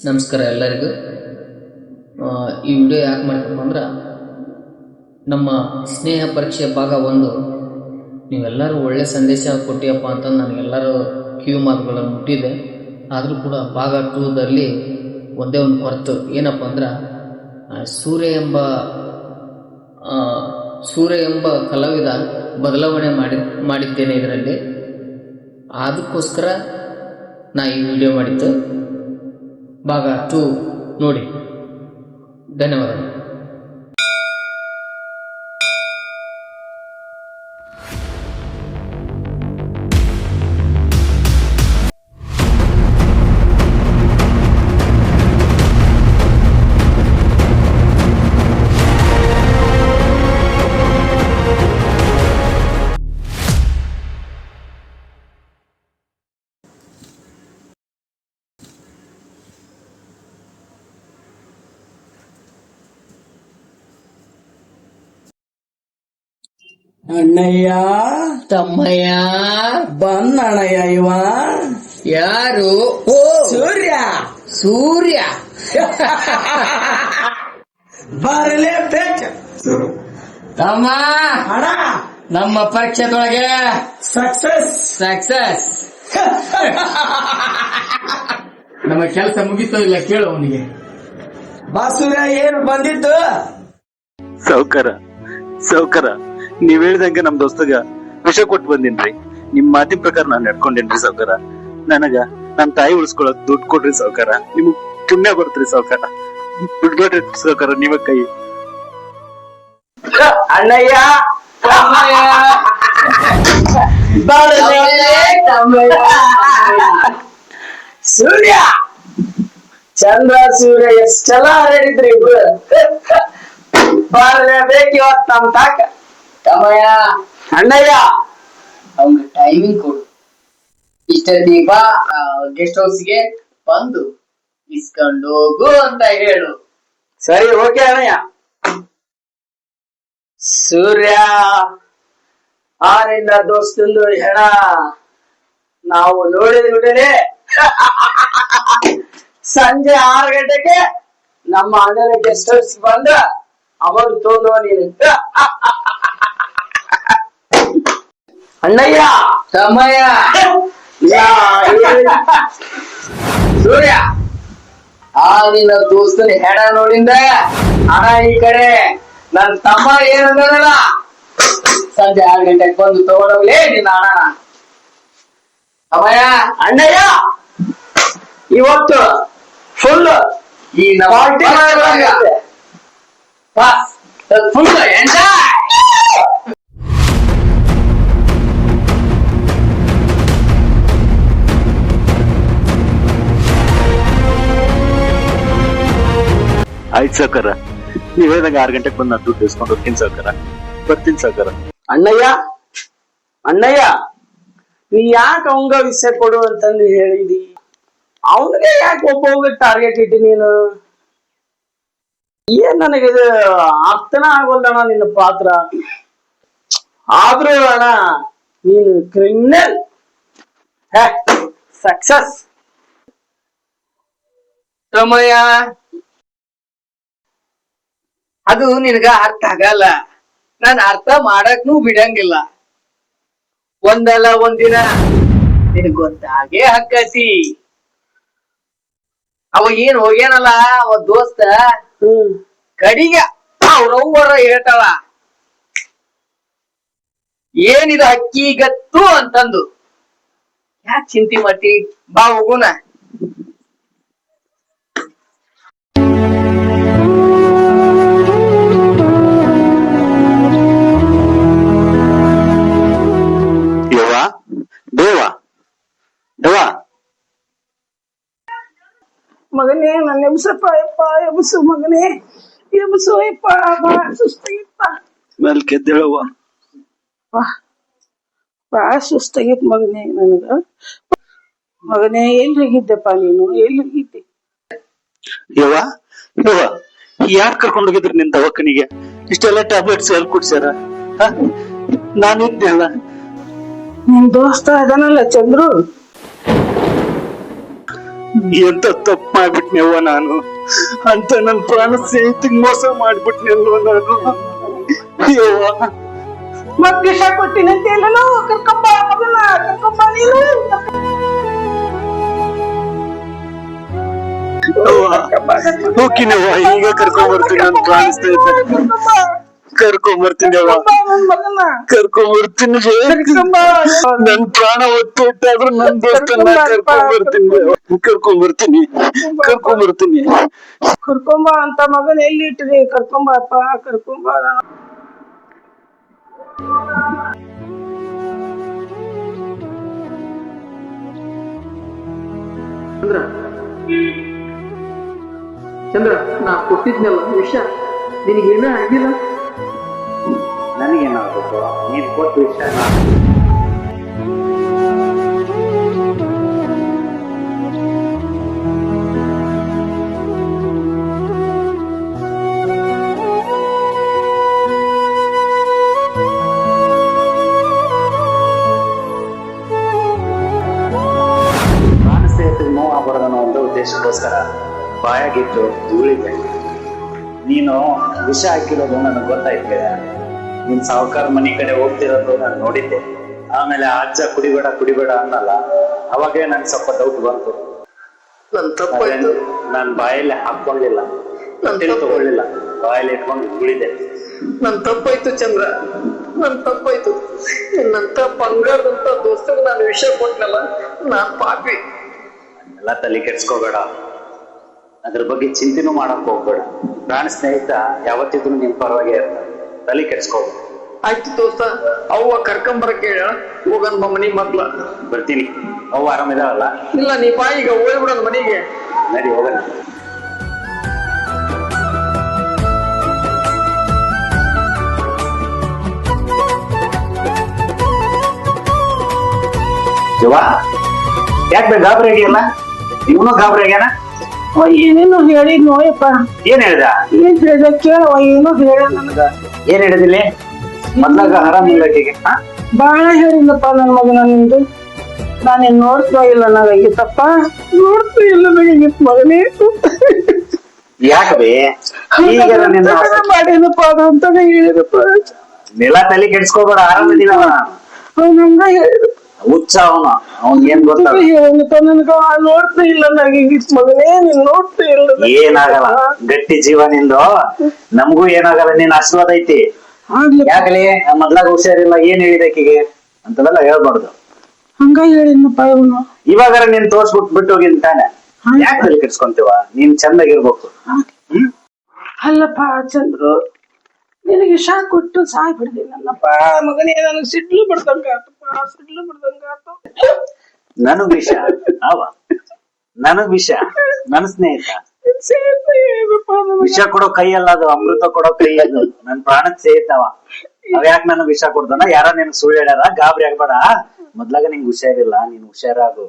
ನಮಸ್ಕಾರ ಎಲ್ಲರಿಗೂ. ಈ ವಿಡಿಯೋ ಯಾಕೆ ಮಾಡ್ತಪ್ಪ ಅಂದ್ರೆ, ನಮ್ಮ ಸ್ನೇಹ ಪರೀಕ್ಷೆ ಭಾಗ 1 ನೀವೆಲ್ಲರೂ ಒಳ್ಳೆ ಸಂದೇಶ ಕೊಟ್ಟಿಯಪ್ಪ ಅಂತ ನನಗೆಲ್ಲರೂ ಕಿವಿ ಮಾತುಗಳನ್ನು ಮುಟ್ಟಿದೆ. ಆದರೂ ಕೂಡ ಭಾಗ 2ದಲ್ಲಿ ಒಂದೇ ಒಂದು ಕೊರತು ಏನಪ್ಪ ಅಂದ್ರೆ, ಸೂರ್ಯ ಎಂಬ ಕಲಾವಿದ ಬದಲಾವಣೆ ಮಾಡಿದ್ದೇನೆ ಇದರಲ್ಲಿ. ಅದಕ್ಕೋಸ್ಕರ ನಾ ಈ ವಿಡಿಯೋ ಮಾಡಿದ್ದು. ಭಾಗ 2 ನೋಡಿ. ಧನ್ಯವಾದಗಳು. ಅಣ್ಣಯ್ಯ ತಮ್ಮಯ್ಯ ಬಂದಣ್ಣಯ್ಯ ಇವ ಯಾರು? ಓ ಸೂರ್ಯ ಬರಲೇಬೇಕು ತಮ್ಮ. ಅಣ್ಣ ನಮ್ಮ ಪರೀಕ್ಷೆದೊಳಗೆ ಸಕ್ಸಸ್ ನಮ್ಮ ಕೆಲಸ ಮುಗಿತೋ ಇಲ್ಲ ಕೇಳು ಅವನಿಗೆ. ಬಾ ಸೂರ್ಯ, ಏನು ಬಂದಿತ್ತು? ಸೌಕರ ನೀವ್ ಹೇಳ್ದಂಗೆ ನಮ್ ದೋಸ್ತಗ ವಿಷ ಕೊಟ್ಟು ಬಂದಿನ್ರಿ. ನಿಮ್ ಮಾತಿನ ಪ್ರಕಾರ ನಾನ್ ನಡ್ಕೊಂಡೇನ್ರಿ ಸೌಕರ. ನನಗ ನಮ್ ತಾಯಿ ಉಳಿಸ್ಕೊಳಕ್ ದುಡ್ಡು ಕೊಡ್ರಿ ಸೌಕರ. ನಿಮಗ್ ಪುಣ್ಯ ಬರ್ತ್ರಿ ಸೌಕರ. ಬಿಡ್ಬೇಡ್ರಿ ಸೌಕರ ನೀವ ಕೈ. ಅಣ್ಣಯ್ಯ ಸೂರ್ಯ ಚಂದ್ರ ಸೂರ್ಯ ಎಷ್ಟೆಲ್ಲ ಹರಡಿದ್ರಿ ಇಬ್ರು. ಬರಲೇಬೇಕು ಇವತ್ತು ನಮ್ ತಾಕ. ತಮ್ಮಯ್ಯ, ಅಣ್ಣಯ್ಯ ಅವ್ನಿಗೆ ಟೈಮಿಂಗ್ ಕೊಡು. ಇಷ್ಟೊತ್ತಿಗೆ ಬಾ, ಗೆಸ್ಟ್ ಹೌಸ್ಗೆ ಬಂದು ಇಸ್ಕೊಂಡು ಹೋಗು ಅಂತ ಹೇಳು. ಸರಿ, ಓಕೆ ಅಣ್ಣಯ್ಯ. ಸೂರ್ಯ ಆರಿಂದ ದೋಸ್ತಂದು ಹೆಣ ನಾವು ನೋಡಿದ ಬಿಟ್ಟರೆ ಸಂಜೆ 6 ಗಂಟೆಗೆ ನಮ್ಮ ಅಣ್ಣನ ಗೆಸ್ಟ್ ಹೌಸ್ ಬಂದ ಅವಾಗ ತೋಂದವ ನೀನು. ಅಣ್ಣಯ್ಯ ತಮ್ಮಯ್ಯ, ಸೂರ್ಯ ಆ ನಿನ್ನ ದೋಸ್ತನ ಹೆಣ ನೋಡಿಂದ ಹಣ ಈ ಕಡೆ ನನ್ ತಮ್ಮ ಏನಂದಲ್ಲ, ಸಂಜೆ 6 ಗಂಟೆಗೆ ಬಂದು ತಗೊಂಡೋಗ್ಲೇ ನಿನ್ನ ಹಣ. ತಮ್ಮಯ್ಯ, ಅಣ್ಣಯ್ಯ ಇವತ್ತು ಫುಲ್ ಈ ಫುಲ್ ಎಂಜಾಯ್. ಆಯ್ತು ಸೌಕರ, ನೀವ್ ಹೇಳ್ದಂಗ 6 ಗಂಟೆಗೆ ಬಂದ್ ನಾನ್ ದುಡ್ಡು ಇಸ್ಕೊಂಡು ಹೋಗ್ತೀನಿ ಸೌಕರ. ಬರ್ತೀನಿ ಸೌಕರ. ಅಣ್ಣಯ್ಯ ನೀ ಯಾಕೆ ಅವಂಗ ವಿಷಯ ಕೊಡು ಅಂತಂದು ಹೇಳಿದಿ? ಅವನಿಗೆ ಯಾಕೆ ಒಬ್ಬ ಟಾರ್ಗೆಟ್ ಇಟ್ಟಿ ನೀನು? ಏನ್ ನನಗಿದು ಅರ್ಥನ ಆಗೋಲ್ಲಣ್ಣ ನಿನ್ನ ಪಾತ್ರ. ಆದ್ರೂ ಅಣ್ಣ ನೀನು ಕ್ರಿಮಿನಲ್. ಸಕ್ಸಸ್. ತಮ್ಮಯ್ಯ, ಅದು ನಿನಗ ಅರ್ಥ ಆಗಲ್ಲ. ನಾನು ಅರ್ಥ ಮಾಡಕ್ನು ಬಿಡಂಗಿಲ್ಲ. ಒಂದಲ್ಲ ಒಂದಿನ ನಿನಗ್ ಗೊತ್ತಾಗೆ ಹಕ್ಕತಿ. ಅವ ಏನ್ ಹೋಗ್ಯಾನಲ್ಲ ಅವ ದೋಸ್ತ, ಕಡಿಗ ಅವ್ರವ್ವರ ಹೇಳ್ತಾಳ, ಏನಿದು ಅಕ್ಕಿ ಗತ್ತು ಅಂತಂದು. ಯಾಕೆ ಚಿಂತೆ ಮಾಡ್ತಿ? ಬಾ ಹೋಗುನ. ಮಗನೇ ನನ್ನ ಎಬ್ಸಪ್ಪ, ಯಪ್ಪ ಎಬ್ಸು ಮಗನೇ, ಎಬ್ಸು ಯಪ್ಪ, ಬಾಳ ಸುಸ್ತಾಗಿತ್ತ. ಮೆಲ್ಕೆದ್ದೇಳವ್ವ. ಬಾಳ ಸುಸ್ತಾಗಿತ್ ಮಗನೇ ನನಗ. ಮಗನೇ ಎಲ್ಲಿ ಹೋಗಿದ್ದೆಪ್ಪ ನೀನು? ಎಲ್ಲಿ ಹೋಗಿದ್ದೆ? ಯವ್ವ ಯಾರ್ ಕರ್ಕೊಂಡು ಹೋಗಿದ್ರಿ ನಿನ್ ದವಾಖಾನಿಗೆ? ಇಷ್ಟೆಲ್ಲ ಟ್ಯಾಬ್ಲೆಟ್ಸ್ ಎಲ್ಲಿ ಕುಡ್ಸ್ಯಾರ? ನಾನಿದ್ದೆಲ್ಲ ನಿನ್ ದೋಸ್ತ ಅದನಲ್ಲ ಚಂದ್ರು, ಎಂತ ತಪ್ಪು ಮಾಡ್ಬಿಟ್ನೆವ್ವ ನಾನು ಅಂತ ನನ್ ಪ್ರಾಣ ಸ್ನೇಹಿತಿಗೆ ಮೋಸ ಮಾಡ್ಬಿಟ್ನೆಲ್ವ ನಾನು. ಯವ್ವ ಮತ್ ವಿಷ ಕೊಟ್ಟಿನಂತ ಎಲ್ಲನೋ ಕರ್ಕೊಂಬ ಮಗನ ಕರ್ಕೊಂಬ ನೀನು ಹೋಗಿನವ್ವ, ಈಗ ಕರ್ಕೊಂಡ್ ಬರ್ತೀನಿ. ನನ್ ಪ್ರಾಣ ಸ್ನೇಹಿತ ಕರ್ಕೊಂಡ್ ಬರ್ತೀನಿ ಅವ್ವ, ಮಗನ ಕರ್ಕೊಂಡ್ ಬರ್ತೀನಿ. ನನ್ ಪ್ರಾಣ ಒತ್ತು ಇಟ್ಟಾದ್ರೂ ನನ್ ದೋಸ್ತನ್ನ ಕರ್ಕೊಂಡ್ ಬರ್ತೀನಿ. ಕರ್ಕೊಂಬ ಅಂತ ಮಗನ ಎಲ್ಲಿ ಇಟ್ರಿ ಕರ್ಕೊಂಬಪ್ಪ ಕರ್ಕೊಂಬ. ಚಂದ್ರ ಚಂದ್ರ, ನಾ ಕೊಟ್ಟಿದ್ನಲ್ಲ ವಿಷ ನಿನಗೇನ ಆಗಿಲ್ಲ? ನನಗೇನಾಗ್ಬೇಕು? ನೀನ್ ಕೊಟ್ಟ ವಿಷಯ ನೋವು ಆಗಬಾರ್ದು ಅನ್ನೋ ಒಂದು ಉದ್ದೇಶಕ್ಕೋಸ್ಕರ ಬಾಯಾಗಿಟ್ಟು ಧೂಳಿದ್ದೆ. ನೀನು ವಿಷ ಹಾಕಿರೋದು ನನಗೆ ಗೊತ್ತಾಯ್ತು. ನಿನ್ ಸಾವುಕಾರ ಮನೆ ಕಡೆ ಹೋಗ್ತಿರೋದು ನಾನು ನೋಡಿದ್ದೆ. ಆಮೇಲೆ ಅಜ್ಜ ಕುಡಿಬೇಡ ಅನ್ನಲ್ಲ, ಅವಾಗೇ ನನ್ಗೆ ಸ್ವಲ್ಪ ಡೌಟ್ ಬಂತು. ನನ್ ತಪ್ಪಾಯ್ತು. ನಾನು ಬಾಯಲ್ಲಿ ಹಾಕೊಂಡಿಲ್ಲ, ತಗೊಳ್ಳಿಲ್ಲ, ಬಾಯಲ್ಲಿ ಇಟ್ಕೊಂಡು ಧೂಳಿದ್ದೆ. ನನ್ ತಪ್ಪಾಯ್ತು ಚಂದ್ರ, ನನ್ ತಪ್ಪಾಯ್ತು. ನನ್ನಂತ ಬಂಗಾರದಂತ ದೋಸ್ತಗೆ ನಾನು ವಿಷ ಕೊಟ್ನಲ್ಲ, ನಾನ್ ಪಾಪಿ. ಎಲ್ಲ ತಲೆ ಕೆಡ್ಸ್ಕೋಬೇಡ, ಅದ್ರ ಬಗ್ಗೆ ಚಿಂತೆನೂ ಮಾಡಕ್ ಹೋಗ್ಬೇಡ. ಪ್ರಾಣ ಸ್ನೇಹಿತ ಯಾವತ್ತಿದ್ರು ನಿನ್ ಪರವಾಗಿ ಇರ್ತಾರೆ, ತಲೆ ಕೆಡ್ಸ್ಕೋಬೇಡ. ಆಯ್ತು ದೋಸ್ತ, ಅವ್ವ ಕರ್ಕೊಂಬರಕ್ಕೆ ಹೇಳ ಹೋಗನ್ ಮನಿ ಮಗ್ಲ. ಬರ್ತೀನಿ. ಅವು ಆರಾಮಿದಾವಲ್ಲ? ಇಲ್ಲ, ನೀ ಬಾ ಈಗ ಹೋಗ್ಬಿಡೋದು ಮನೆಗೆ. ನಡಿ ಹೋಗೋಣ. ಜವಾ, ಯಾಕೆ ಗಾಬರಿ ಆಗಿಲ್ಲ? ಇವನು ಗಾಬರಿ ಆಗ್ಯಾನ? ಏನೇನು ಹೇಳಿದ್ ನೋಯಪ್ಪ. ಏನ್ ಹೇಳ್ದ? ಏನ್ ಹೇಳ್ದ ಕೇಳವ. ಏನೋ ಹೇಳ ನನಗ. ಏನ್ ಹೇಳಿದಿಲ್ಲ? ಮೊದ್ಲಾಗ ಆರಾಮಿಲ್ಲ ಆಕೆಗೆ. ಬಾಳ ಹೇಳಿಲ್ಲಪ್ಪ ನನ್ ಮಗನ ನಿಂದು. ನಾನೇನ್ ನೋಡ್ತಾ ಇಲ್ಲ, ನನಗಾಗಿತ್ತಪ್ಪ ನೋಡ್ತಾ ಇಲ್ಲ ನನಗಾಗಿತ್ತು ಮಗನೇ. ಯಾಕಬೇ ಮಾಡೇನಪ್ಪ ಅದು ಅಂತಾನೆ ಹೇಳಿದಪ್ಪ. ನೆಲ ತಲೆ ಕೆಡ್ಸ್ಕೋಬೇಡ, ಆರಾಮಿದ್ದೀನವ. ಅವ್ನಂಗ ಹೇಳಿದಪ್ಪ. ಹುಚ್ಚ ಅವನು, ಅವ್ನ್ ಏನ್ ಗೊತ್ತ? ಹೇಳಪ್ಪ ನನಗ ನೋಡ್ತಾ ಇಲ್ಲ ನನಗಾಗಿತ್ತು ಮಗನೇ. ನೀನ್ ನೋಡ್ತಾ ಇಲ್ಲ. ಏನಾಗಲ್ಲ, ಗಟ್ಟಿ ಜೀವ ನಿಂದು. ನಮಗೂ ಏನಾಗಲ್ಲ, ನಿನ್ ಆಶೀರ್ವಾದ ಐತಿ. ಯಾಕಲಿ ಮೊದ್ಲಾಗ ಹುಷಾರಿಲ್ಲ, ಏನ್ ಹೇಳಿದಕ್ಕಿಗೆ ಅಂತವೆಲ್ಲ ಹೇಳ್ಬಾರ್ದು. ಹಂಗ ಹೇಳಿನಪ್ಪ ಇವನು. ಇವಾಗಾರ ನೀನ್ ತೋರ್ಸ್ಬಿಟ್ಟು ಬಿಟ್ಟು ಹೋಗಿನ್ ತಾನೆ, ಯಾಕೆ ತಲೆ ಕೆಡ್ಸ್ಕೊಂತೀವ? ನೀನ್ ಚಂದಾಗಿರ್ಬೇಕು. ಅಲ್ಲಪ್ಪ ಚಂದ್ರು, ನಿನಗೆ ವಿಷ ಕೊಟ್ಟು ಸಾಯ್ ಬಿಡ್ತೀನಲ್ಲಪ್ಪ ಮಗನೇ. ನನಗೆ ಸಿಡ್ಲು ಬಿಡ್ದಂಗ ಆತಪ್ಪ, ಸಿಡ್ಲು ಬಿಡ್ದಂಗ ಆತು. ನನಗ್ ವಿಷ ಅವ, ನನಗ್ ವಿಷ, ನನ್ ಸ್ನೇಹಿತ ವಿಷ ಕೊಡೋ ಕೈ ಅಲ್ಲ ಅದು, ಅಮೃತ ಕೊಡೋ ಕೈ ಅದು. ನನ್ ಪ್ರಾಣಕ್ ಸೇರ್ತವ. ಅವ ಯಾಕೆ ನನಗ್ ವಿಷ ಕೊಡ್ತಾನ? ಯಾರ ನಿನ್ ಸುಳ್ಳು ಹೇಳ್ಯಾರ? ಗಾಬರಿ ಆಗ್ಬೇಡ. ಮೊದ್ಲಾಗ ನಿಂಗ್ ಹುಷಾರಿಲ್ಲ, ನೀನ್ ಹುಷಾರಾಗು.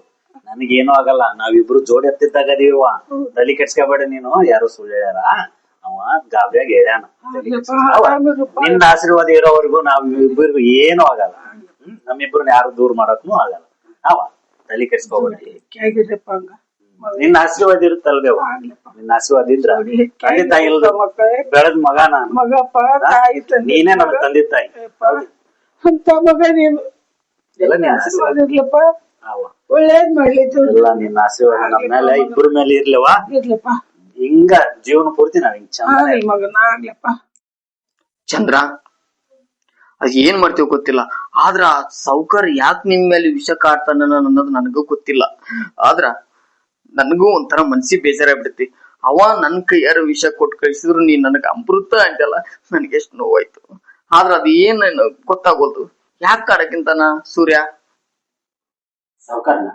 ನನಗೇನು ಆಗಲ್ಲ, ನಾವಿಬ್ರು ಜೋಡಿ ಹತ್ತಿದ್ದಾಗದೀವ. ತಲೆ ಕೆಡ್ಸ್ಕೊಬೇಡ ನೀನು. ಯಾರು ಸುಳ್ಳು ಹೇಳ್ಯಾರ? ಅವ ಗಾಬರಿಯಾಗಿ ಹೇಳ್ಯಾನ. ನಿನ್ನ ಆಶೀರ್ವಾದ ಇರೋವರೆಗೂ ನಾವ್ ಇಬ್ಬರಿಗೂ ಏನು ಆಗಲ್ಲ. ನಮ್ಮಿಬ್ರನ್ನ ಯಾರು ದೂರ ಮಾಡಕ್ನು ಆಗಲ್ಲ. ಅವ ತಲೆ ಕೆಡ್ಸ್ಕೋಬೇಡ. ನಿನ್ನ ಆಶೀರ್ವಾದ ಇರುತ್ತಲ್ವೇ? ನಿನ್ನ ಆಶೀರ್ವಾದ ಇದ್ರ ತಂದೆ ತಾಯಿ ಇಲ್ದ ಬೆಳೆದ ಮಗ ನಾನು. ನೀನೇ ನನ್ ತಂದೆ ತಾಯಿ. ಅಂತ ಮಗ ನೀನು. ಎಲ್ಲ ನಿನ್ನ ಆಶೀರ್ವಾದ ಇರ್ಲಪ್ಪ. ಒಳ್ಳೇದ್ ಮಾಡ್ಲಿತ್ತು. ಎಲ್ಲ ನಿನ್ನ ಆಶೀರ್ವಾದ ನಮ್ಮ ಮೇಲೆ, ಇಬ್ಬರ ಮೇಲೆ ಇರ್ಲವಾ? ಇರ್ಲಪ್ಪ. ಹಿಂಗ ಜೀವನ ಪೂರ್ತಿ ನಾವ್ ಹಿಂಗ್ ಚಂದ ಮಗನ ಆಗ್ಲಪ್ಪ. ಚಂದ್ರ, ಅದ್ ಏನ್ ಮಾಡ್ತೀವಿ ಗೊತ್ತಿಲ್ಲ, ಆದ್ರ ಸಾವ್ಕಾರ ಯಾಕೆ ನಿನ್ ಮೇಲೆ ವಿಷ ಕಾಡ್ತಾನ ಅನ್ನೋದು ನನಗೂ ಗೊತ್ತಿಲ್ಲ. ಆದ್ರ ನನಗೂ ಒಂಥರ ಮನ್ಸಿಗೆ ಬೇಜಾರಾಗ್ಬಿಡ್ತಿ. ಅವ ನನ್ ಕೈಯಾರ ವಿಷ ಕೊಟ್ಟು ಕಳಿಸಿದ್ರು ನೀನ್ ನನಗ ಅಮೃತ ಅಂತಲ್ಲ, ನನ್ಗೆ ಎಷ್ಟ್ ನೋವಾಯ್ತು. ಆದ್ರ ಅದ್ ಏನ್ ಗೊತ್ತಾಗೋದು. ಯಾಕೆ ಕಾಡಕ್ಕಿಂತಾನ ಸೂರ್ಯ? ಸಾವ್ಕಾರನ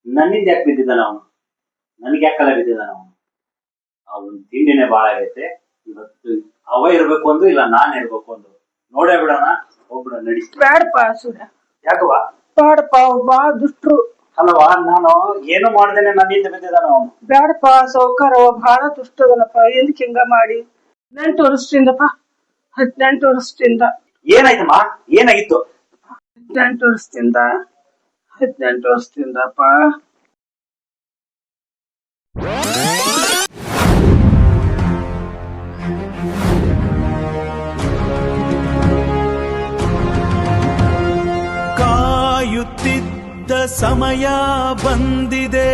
ನನ್ನಿಂದ ಯಾಕೆ ಬಿದ್ದಿದ್ದಾನ ಅವನು? ನನ್ಗೆ ಯಾಕೆ ಕಲ ಬಿದ್ದಿದ್ದಾನ ಅವನು? ಅವನ್ ತಿಂಡಿನೇ ಬಾಳ ಆಗೈತೆ ಇವತ್ತು. ಅವ ಇರ್ಬೇಕು ಒಂದು, ಇಲ್ಲ ನಾನ್ ಇರ್ಬೇಕು ಒಂದು. ನೋಡೇ ಬಿಡೋಣ, ಹೋಗ್ಬಿಡ ನಡಿ. ಬ್ಯಾಡಪ್ಪ ಸೂರ್ಯ. ಯಾಕವಾ? ಬ್ಯಾಡಪ್ಪ, ಬಾ ದುಷ್ಟ್ರು. ಅಲ್ಲವಾ, ನಾನು ಏನು ಮಾಡ್ದೇನೆ ನನ್ನಿಂದ ಬಿದ್ದಿದ್ದಾನ ಅವನು. ಬ್ಯಾಡಪ್ಪ, ಸೌಕಾರ ಬಹಳ ದುಷ್ಟದನಪ್ಪ. ಎದಕ್ ಹಿಂಗ ಮಾಡಿ? 18 ವರ್ಷದಿಂದಪ್ಪ, 18 ವರ್ಷದಿಂದ. ಏನಾಯ್ತಮ್ಮ? ಏನಾಗಿತ್ತು? 18 ವರ್ಷದಿಂದ 18 ವರ್ಷದಿಂದಪ್ಪ ಸಮಯ ಬಂದಿದೆ,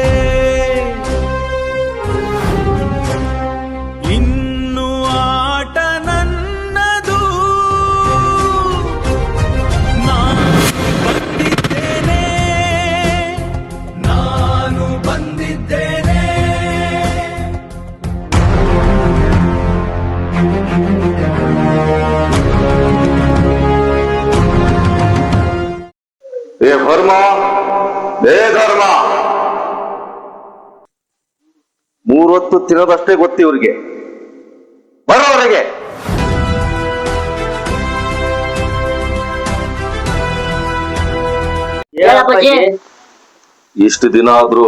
ಇನ್ನು ಆಟ ನನ್ನದು. ನಾನು ಬಂದಿದ್ದೇನೆ. ಏ ಧರ್ಮ, ಏ ಧರ್ಮ, 3 ಹೊತ್ತು ತಿನ್ನೋದಷ್ಟೇ ಗೊತ್ತು ಇವ್ರಿಗೆ. ಬರೋವರೆಗೆ ಇಷ್ಟು ದಿನ ಆದ್ರೂ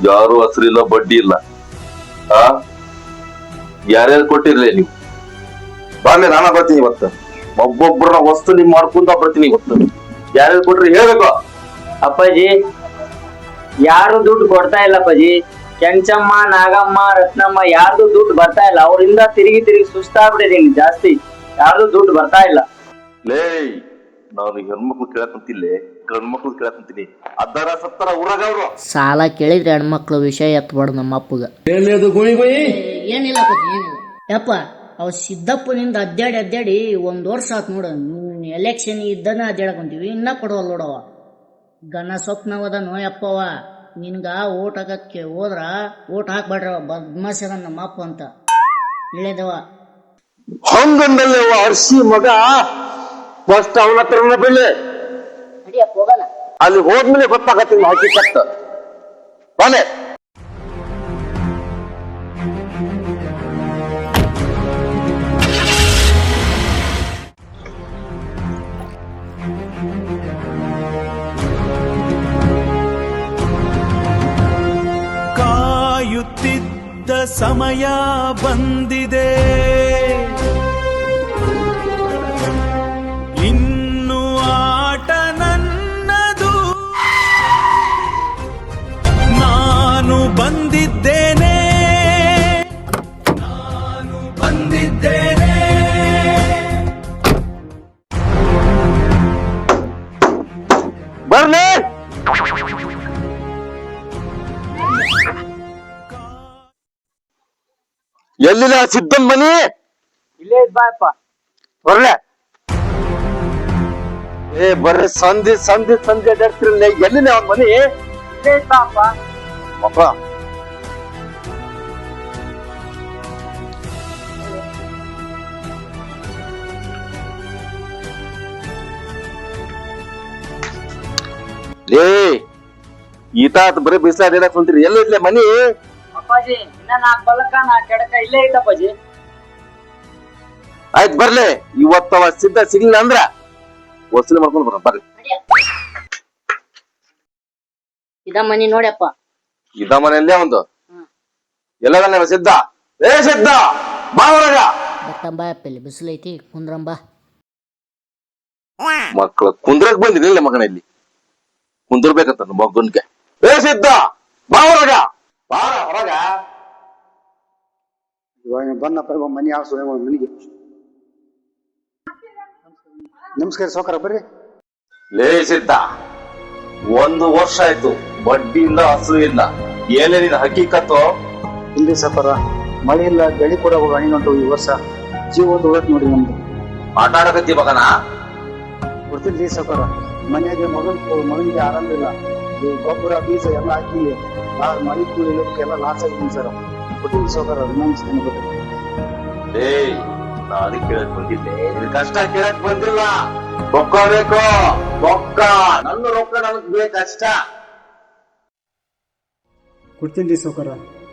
ಯಾರು ಹಸಿರಿಲ್ಲ, ಬಡ್ಡಿ ಇಲ್ಲ. ಆ ಯಾರ್ಯಾರು ಕೊಟ್ಟಿರ್ಲಿ ನೀವು? ಬಾರ್ಲೆ, ನಾನ ಬರ್ತೀನಿ ಇವತ್ತು. ಒಬ್ಬೊಬ್ಬರನ್ನ ವಸ್ತು ನಿಮ್ ಮಾಡ್ಕೊಂಡ ಬರ್ತೀನಿ ಇವತ್ತು. ಯಾರ್ಯಾರು ಕೊಟ್ರಿ ಹೇಳ್ಬೇಕು. ಅಪ್ಪಾಜಿ ಯಾರು ದುಡ್ಡು ಕೊಡ್ತಾ ಇಲ್ಲ ಅಪ್ಪಾಜಿ. ಕೆಂಚಮ್ಮ, ನಾಗಮ್ಮ, ರತ್ನಮ್ಮ ಯಾರ್ದು ದುಡ್ಡು ಬರ್ತಾ ಇಲ್ಲ. ಅವರಿಂದ ತಿರುಗಿ ಸುಸ್ತಾಗ್ಬಿಟ್ಟಿದೀನಿ ಜಾಸ್ತಿ. ಯಾರ್ದು ದುಡ್ಡು ಬರ್ತಾ ಇಲ್ಲ. ಲೇ, ನಾನು ಹೆಣ್ಮಕ್ಳು ಕೇಳಕ್ಕಂತಿಲ್ಲ, ಗಂಡ್ಮಕ್ಳು ಕೇಳಕ್ಕಂತೀನಿ. ಅದರ ಸತ್ತರ ಊರಾಗ ಅವ್ರು ಸಾಲ ಕೇಳಿದ್ರೆ ಹೆಣ್ಮಕ್ಳು ವಿಷಯ ಎತ್ಬಾರ್ದು ನಮ್ಮ ಅಪ್ಪಗ. ಏನಿಲ್ಲ ಯಪ್ಪ, ಅವ್ ಸಿದ್ದಪ್ಪನಿಂದ ಅಡ್ಡಾಡಿ 1 ವರ್ಷ ಆತ್ ನೋಡ. ಎಲೆಕ್ಷನ್ ಇದ್ದನ ಅಡ್ಡಾಡಕೊಂತೀವಿ, ಇನ್ನ ಕೊಡವಲ್ ನೋಡವ. ಗನ ಸ್ವಪ್ನವದನು ಯಪ್ಪವ. ನಿನ್ಗ ಓಟ್ ಹಾಕಕ್ಕೆ ಹೋದ್ರ ಓಟ್ ಹಾಕ್ಬೇಡ್ರವ, ಬದ್ಮಾಸದ ನಮ್ಮ ಅಪ್ಪ ಅಂತ ಹೇಳಿದವ. ಹಂಗಂದಲ್ಲೇ ಅರ್ಸಿ ಮಗ ಫಸ್ಟ್ ಅವನ ಹತ್ರನ ಬೆಳೆ. ಹೋಗಲ್ಲ, ಅಲ್ಲಿ ಹೋದ್ಮೇಲೆ ಗೊತ್ತಾಗತ್ತಿಲ್ಲ ಹಕ್ಕಿಕತ್ತ. ಬಾಲೆ, ಕಾಯುತ್ತಿದ್ದ ಸಮಯ ಬಂದಿದೆ, ಇನ್ನು ಆಟ ನನ್ನದು. ನಾನು ಬಂದಿದ್ದೇನೆ, ನಾನು ಬಂದಿದ್ದೇನೆ. ಬರ್ಲಿ. ಎಲ್ಲಿಲ್ಲ ಸಿದ್ದನ್ ಮನಿ? ಇಲ್ಲೇ ಬಾಯಪ್ಪ. ಬರ್ಲೆ. ಏ ಬರ್ರಿ, ಸಂಧಿ ಅಡ್ಡಾಡ್ತಿರಲ್ಲ. ಎಲ್ಲಿಲ್ಲ ಅವನ್ ಮನಿ? ಇಲ್ಲೇ ಬಾಪ. ಮಕ್ಕ ಲೇ, ಈತಾತ್ ಬರೀ ಬಿಸಿಲ ಅಡ್ಡಾಡಕ್ ಕುಂತೀರಿ. ಎಲ್ಲಿರ್ಲೆ ಮನಿ? ಅಪ್ಪಾಜಿ ಇನ್ನ 4 ಬಲಕ 4 ಕೆಡಕ ಇಲ್ಲೇ ಐತಪ್ಪಾಜಿ. ಆಯ್ತು ಬರ್ಲಿ. ಇವತ್ತವ ಸಿದ್ಧ ಸಿಗ್ಲಿಲ್ಲ ಅಂದ್ರ ವಸೂಲಿ ಮಾಡ್ಕೊಂಡು ಬರೋಣ. ಬರ್ಲಿ. ಇದ ಮನಿ ನೋಡ್ಯಪ್ಪ. ಇದ ಮನೆಯಲ್ಲೇ ಒಂದು ಎಲ್ಲದನ್ನ ಸಿದ್ಧ. ಏ ಸಿದ್ಧ, ಬಾ ಹೊರಗ. ಬತ್ತಂಬಾಯಪ್ಪ, ಇಲ್ಲಿ ಬಿಸಿಲೈತಿ, ಕುಂದ್ರಂಬ. ಮಕ್ಕಳು ಕುಂದ್ರಕ್ ಬಂದಿನಿಲ್ಲ ಮಗನ, ಇಲ್ಲಿ ಕುಂದಿರ್ಬೇಕಂತ ಮಗನ್ಗೆ. ಏ ಸಿದ್ಧ, ಬಾ ಹೊರಗ, ಬಾರ ಹೊರಗ. ಇವಾಗ ಬಂದಪ್ಪ ಮನಿ ಯಾವ ಮನಿಗೆ. ನಮಸ್ಕಾರ ಸಾವ್ಕಾರ, ಬರ್ರಿ. ಲೇ ಸಿದ್ಧ, 1 ವರ್ಷ ಆಯ್ತು, ಬಡ್ಡಿ ಇಲ್ಲ, ಹಸು ಇಲ್ಲ. ಏನೇ ನಿನ್ ಹಕ್ಕಿಕತ್ತು? ಇಲ್ರಿ ಸಾವ್ಕಾರ, ಮಳೆ ಇಲ್ಲ, ಬೆಳಿ ಕೂಡ ಹಣಿಗಂಟು. ಈ ವರ್ಷ ಜೀವ ಉಳತ್ ನೋಡಿ ನಮ್ದು. ಆಟ ಆಡಕತ್ತಿ ಮಗನ? ಕೊಡ್ತಿಲ್ರಿ ಸಾವ್ಕಾರ, ಮನೆಯಾಗೆ ಮಗನಿಗೆ ಆರಾಮಿಲ್ಲ. ಈ ಗೊಬ್ಬರ ಬೀಜ ಎಲ್ಲ ಹಾಕಿ ಮಳಿ ಕೂಲಿ ಎಲ್ಲ ಲಾಸ್ ಆಗಿದ್ದೀನಿ ಸರ್. ಕೊಟ್ಟಿಲ್ರಿ ಸಾವ್ಕಾರ, ವಿನಂತಿಸ್ತೀನಿ. ಏ, ನಾ ಅದಕ್ಕೆ ಕೇಳಕ್ ಬಂದಿದ್ದೆ, ನಿನ್ ಕಷ್ಟ ಕೇಳಕ್ ಬಂದಿಲ್ಲ. ರೊಕ್ಕ ಬೇಕು, ರೊಕ್ಕ. ನನ್ನ ರೊಕ್ಕ ನನಗ್ ಬೇಕಷ್ಟ. ಕೊಡ್ತೀನಿ ಸಾವ್ಕಾರ,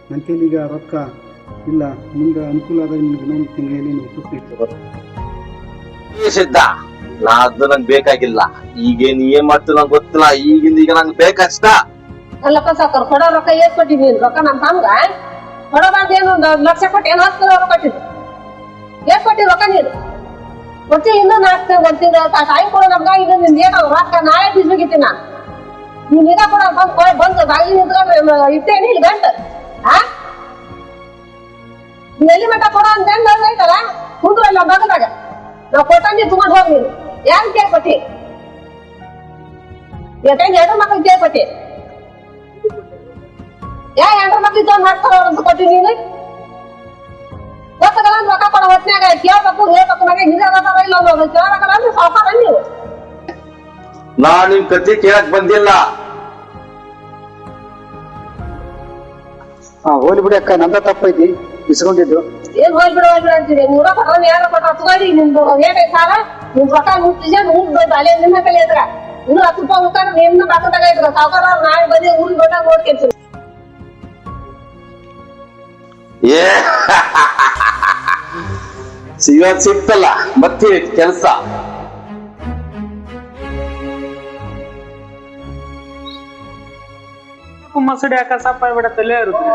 ನನ್ನ ಕೈಲಿಗ ರೊಕ್ಕ ಇಲ್ಲ. ಮುಂದೆ ಅನುಕೂಲ ಆದಾಗ ನಿಮ್ಗೆ ಇನ್ನೊಂದು ತಿಂಗಳಲ್ಲಿ ನೀವು ಕೊಡ್ತೀವಿ. ಸಿದ್ಧ, ನಾ ಅದು ನಂಗೆ ಬೇಕಾಗಿಲ್ಲ. ಈಗೇನ್ ಏನ್ ಮಾಡ್ತೀವಿ ನಂಗೆ ಗೊತ್ತಿಲ್ಲ. ಈಗ ನಂಗೆ ಬೇಕಷ್ಟ. ಅಲ್ಲಪ್ಪ ಸಾವ್ಕಾರ, ಕೊಡೋ ರೊಕ್ಕ ಏನ್ ಕೊಟ್ಟಿದ್ವಿ? ರೊಕ್ಕ ನಮ್ ತಮ್ಗ ಕೊಡೋ ಬಂದ ಏನು 1 ಲಕ್ಷ ಕೊಟ್ಟು ಏನ್ 10 ಸಾವಿರ ಕೊಟ್ಟಿದ್ವಿ. ಏನ್ ಕೊಟ್ಟಿದ್ ರೊಕ್ಕ ನೀನು? ಕೊಟ್ಟಿ ಇನ್ನೂ 1 ತಿಂಗಳು ಟೈಮ್ ಕೊಡೋ ನಮ್ಗ. ಇದು ನಿನ್ ಏನು ರೊಕ್ಕ ನಾಳೆ ಬೀಸ್ಬೇಕಿತ್ತಿ ನಾನು. ನೀನ್ ಈಗ ಕೂಡ ಬಂದು ಬಾಗಿ ನಿಂತ್ಕೊಂಡು ಇಟ್ಟೇನಿ ಇಲ್ಲಿ ಗಂಟು. ನೀನ್ ಎಲ್ಲಿ ಮಟ್ಟ ಕೊಡೋ ಅಂತ ಐತಲ್ಲ, ಕುಂದ್ರಲ್ಲ ಬಗದಾಗ. ನಾವ್ ಕೊಟ್ಟಂದಿ ತಗೊಂಡ್ ಹೋಗ್ ನೀನು. ಯಾರು ಕೇಳ್ಕೊಟ್ಟಿ? ಎಷ್ಟೈದು ಹೆಣ್ಣು ಮಕ್ಳು ಕೇಳ್ಪಟ್ಟಿ ಹೆಣ್ಣು ಮಕ್ಳು ಇದ್ದವ್ರು ಮಾಡ್ತಾರ ಅಂತ ಕೊಟ್ಟಿ ನೀನು ಗೊತ್ತಾಗಲ್ಲ ರೊಕ್ಕ ಕೊಡೋ ಹೊತ್ನ್ಯಾಗ ಕೇಳ್ಬೇಕು ಹೇಳ್ಬೇಕು ಮನೆ ಹಿಂದೆ ಇಲ್ಲ ಕೇಳಬೇಕಲ್ಲ ಅಂದ್ರೆ ಸಾವುಕಾರ ನೀವು ನಾ ನಿಮ್ ಕತಿ ಕೇಳಕ್ ಬಂದಿಲ್ಲ. ಹೋಗ್ಲಿ ಬಿಡಿ ಅಕ್ಕ, ನಂದ ತಪ್ಪೈತಿ ಇಸ್ಕೊಂಡಿದ್ದು. ಏನ್ ಹೋಗ್ಬಿಡ ಅಂತೀವಿ. ನೂರ ಕೊಟ್ಟ ಯಾರ ಕೊಟ್ಟ ಹತ್ಕೊಳ್ಳಿ ನಿಮ್ದು ಏಟೈತೆ ಸಾಲ ನಿಮ್ ರೊಕ್ಕ ಮುಟ್ಟಿಜ ಅಲ್ಲೇ ನಿನ್ನ ಕಲೆ ಇದ್ರ ಇನ್ನು 10 ರೂಪಾಯಿ ಮುಖಾನ ನಿನ್ನ ಬಾಕದಾಗ ಇದ್ರ ಸಾವುಕಾರ ನಾಳೆ ಬಂದಿ ಊರಿಗೆ ಬಂದಾಗ ನೋಡ್ಕೊಂತೀವಿ. ಏ ಇವತ್ ಸಿಕ್ತಲ್ಲ ಮತ್ತೆ ಕೆಲಸ. ಮಸಡಿ ಹಾಕ ಸಪ್ಪ ಬಿಡತ್ತಲ್ಲೇ ಇರುತ್ತೆ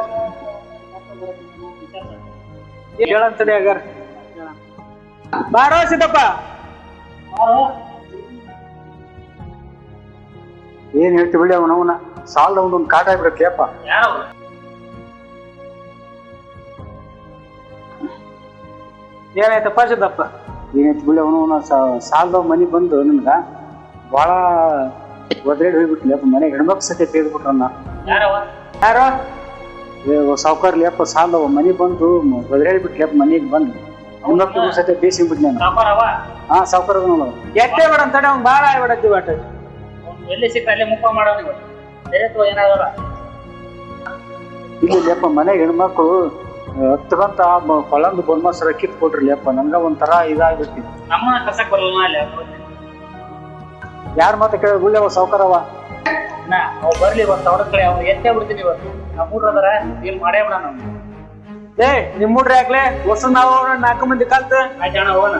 ಹೇಳಂತಡಿ ಆಗಾರ ಬಾರೋ ಸಿದ್ದಪ್ಪ. ಏನ್ ಹೇಳ್ತಿ ಬಿಡಿ ಅವನವನ ಸಾಲದ ಒಂದೊಂದು ಕಾಟ ಆಗ್ಬಿಡತ್ಲೆಪ್ಪ. ಏನಾಯ್ತಪ್ಪ ಸಿದ್ದಪ್ಪ? ಏನೈತಿ ಬಿಡಿ ಅವನವನ ಸಾಲದ ಮನಿ ಬಂದು ನನ್ಗ ಬಾಳ ಒದ್ರೇಡ್ ಹೋಗ್ಬಿಟ್ಲೆಪ್ಪ. ಮನೆಗೆ ಹೆಣ್ಮಕ್ಳು ಸತ್ಯ ತೆಗೆದ್ಬಿಟ್ರನ್ನ. ಯಾರೋ ಸಾವುಕಾರ್ಲಿಯಪ್ಪ ಸಾಲದವ ಮನಿ ಬಂದು ಒದ್ರೇಡ್ ಬಿಟ್ಲೆಪ್ಪ. ಮನೆಗೆ ಬಂದು ಹೆಣ್ಮಕ್ಳು ಸತ್ಯ ಬೇಸಿಬಿಟ್ಲಿ ನಾನು. ಹಾ ಸಾವುಕಾರ ಎಟ್ಟೆ ಬೇಡ ಅಂತಡೆ ಅವ್ನು ಬಾಳ ಆಗ್ಬಿಡತ್ತಿ ಬಾಟ ಎಲ್ಲಿ ಸಿಕ್ಕ ಅಲ್ಲೇ ಮುಪ್ಪ ಮಾಡೋಣ ಏನಾದ್ರ ಇಲ್ಲಿಯಪ್ಪ. ಮನೆಗೆ ಹೆಣ್ಮಕ್ಳು ಹತ್ಕಂತ ಕೊಳಂದು ಬೊನ್ಮಾಸರ ಕಿತ್ ಕೊಟ್ರಿಲಿಯಪ್ಪ. ನನ್ಗ ಒಂಥರ ಇದಾಗ್ಬಿಡ್ತಿ. ನಮ್ಮನ್ನ ಕಸಕ್ ಬರಲ್ಲ ಅಲ್ಲಿ ಯಾರ ಮಾತ ಕೇಳ ಗುಳ್ಳೆವ ಸಾವುಕಾರವ ಅವ್ ಬರ್ಲಿ ಇವತ್ತು ಅವ್ರ ಕಡೆ ಅವ್ರು ಎತ್ತೇ ಬಿಡ್ತೀನಿ ಇವತ್ತು. ನಮ್ಮ ಹುಡ್ರದಾರ ಏನ್ ಮಾಡೇ ಬಿಡ ನಾವು. ನಿಮ್ ಹುಡ್ರಿ ಯಾಕ್ಲೆ ಹೊಸ ನಾವು 4 ಮಂದಿ ಕಲ್ತು ಆಯ್ತಣ್ಣ ಹೋಗೋಣ.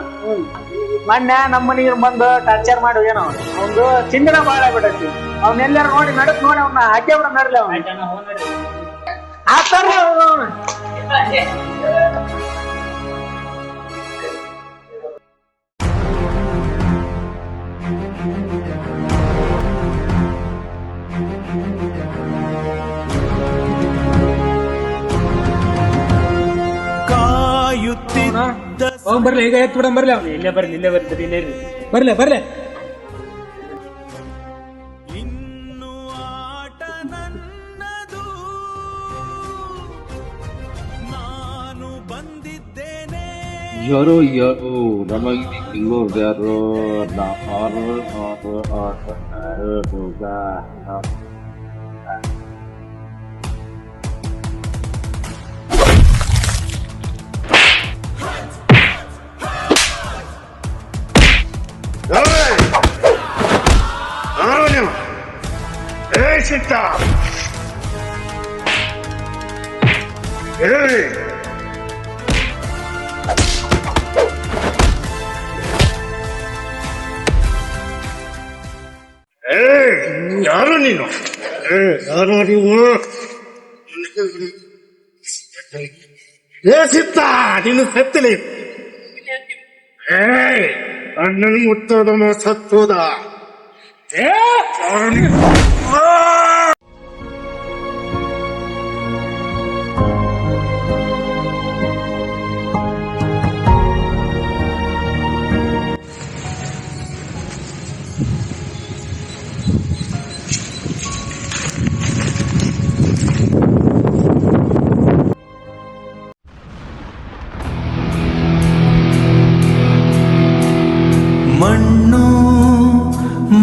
ಮೊನ್ನೆ ನಮ್ಮ ಮನೆಗೆ ಬಂದು ಟಾರ್ಚರ್ ಮಾಡಿ ಏನೋ ಅವ್ನು ಚಿಂದಿನ ಬಾಳ ಆಗ್ಬಿಟ್ಟೈತಿ. ಅವ್ನೆಲ್ಲಾರು ನೋಡಿ ನಡಕ್ ನೋಡಿ ಅವ್ನ ಹಾಕೇ ಬಿಡ ನಡ್ಲಿ ಅವ್ನು ಆತರ ಬರ್ಲಿ ಈಗ ಎತ್ ಬಿಡ ಬರ್ಲಿ ಅವ್ನು ಇಲ್ಲೇ ಬರ್ಲಿ ಇಲ್ಲೇ ಬರ್ಲಿ ಬರ್ಲಿ ಇನ್ನು ಆಟ ನನ್ನದು ನಾನು ಬಂದಿದ್ದೇನೆ. ಯಾರೋ ನಮಗೆ ಬೆಂಗಳೂರು ಯಾರು ಸಿಕ್ತ ಯಾರು ನೀನು? ಯಾರು ನೀವು? ಸಿಕ್ತ ನೀನು ಸತ್ತಲಿ. ಅಣ್ಣನ ಮುತ್ತೋದನ ಸತ್ತೋದ. ಮಣ್ಣು